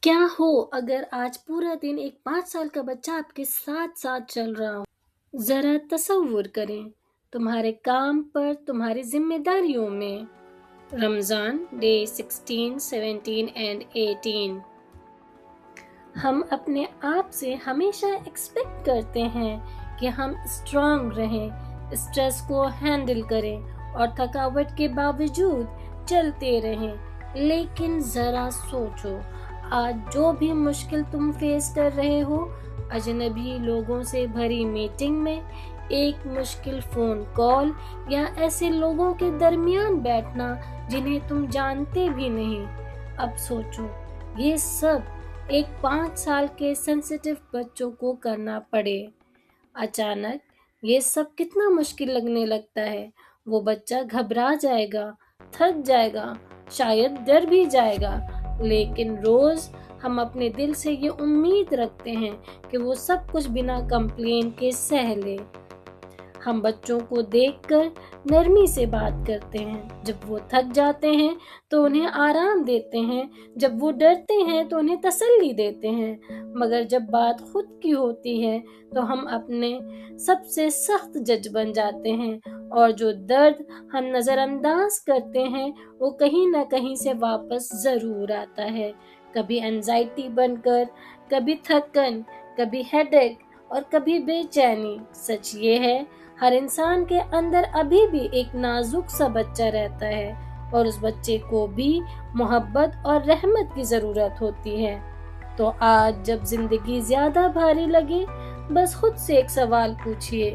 क्या हो अगर आज पूरा दिन एक 5 साल का बच्चा आपके साथ साथ चल रहा हो? जरा तसव्वुर करें, तुम्हारे काम पर, तुम्हारी जिम्मेदारियों में। Ramzan day 16, 17 and 18। हम अपने आप से हमेशा एक्सपेक्ट करते हैं कि हम स्ट्रांग रहें, स्ट्रेस को हैंडल करें और थकावट के बावजूद चलते रहें। लेकिन ज़रा सोचो, आज जो भी मुश्किल तुम फेस कर रहे हो, अजनबी लोगों से भरी मीटिंग में, एक मुश्किल फ़ोन कॉल या ऐसे लोगों के दरमियान बैठना जिन्हें तुम जानते भी नहीं। अब सोचो, ये सब एक 5 साल के सेंसिटिव बच्चों को करना पड़े। अचानक ये सब कितना मुश्किल लगने लगता है। वो बच्चा घबरा जाएगा, थक जाएगा, शायद डर भी जाएगा। लेकिन रोज हम अपने दिल से ये उम्मीद रखते हैं कि वो सब कुछ बिना कंप्लेन के सह ले। हम बच्चों को देखकर नरमी से बात करते हैं, जब वो थक जाते हैं तो उन्हें आराम देते हैं, जब वो डरते हैं तो उन्हें तसल्ली देते हैं। मगर जब बात खुद की होती है तो हम अपने सबसे सख्त जज बन जाते हैं, और जो दर्द हम नज़रअंदाज करते हैं वो कहीं ना कहीं से वापस ज़रूर आता है। कभी एंजाइटी बनकर, कभी थकन, कभी हेडेक और कभी बेचैनी। सच ये है, हर इंसान के अंदर अभी भी एक नाजुक सा बच्चा रहता है, और उस बच्चे को भी मोहब्बत और रहमत की ज़रूरत होती है। तो आज जब जिंदगी ज़्यादा भारी लगे, बस खुद से एक सवाल पूछिए,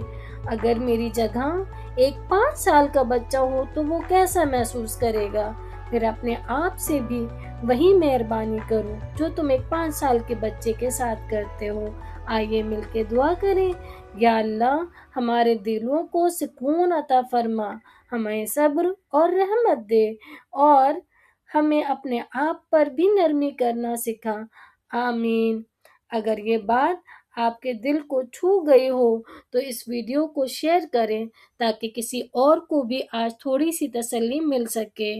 अगर मेरी जगह एक 5 साल का बच्चा हो तो वो कैसा महसूस करेगा? फिर अपने आप से भी वही मेहरबानी करो जो तुम एक 5 साल के बच्चे के साथ करते हो। आइए मिलके दुआ करें, या अल्लाह हमारे दिलों को सुकून अता फरमा, हमें सब्र और रहमत दे, और हमें अपने आप पर भी नरमी करना सिखा। आमीन। अगर ये बात आपके दिल को छू गई हो तो इस वीडियो को शेयर करें ताकि किसी और को भी आज थोड़ी सी तसल्ली मिल सके।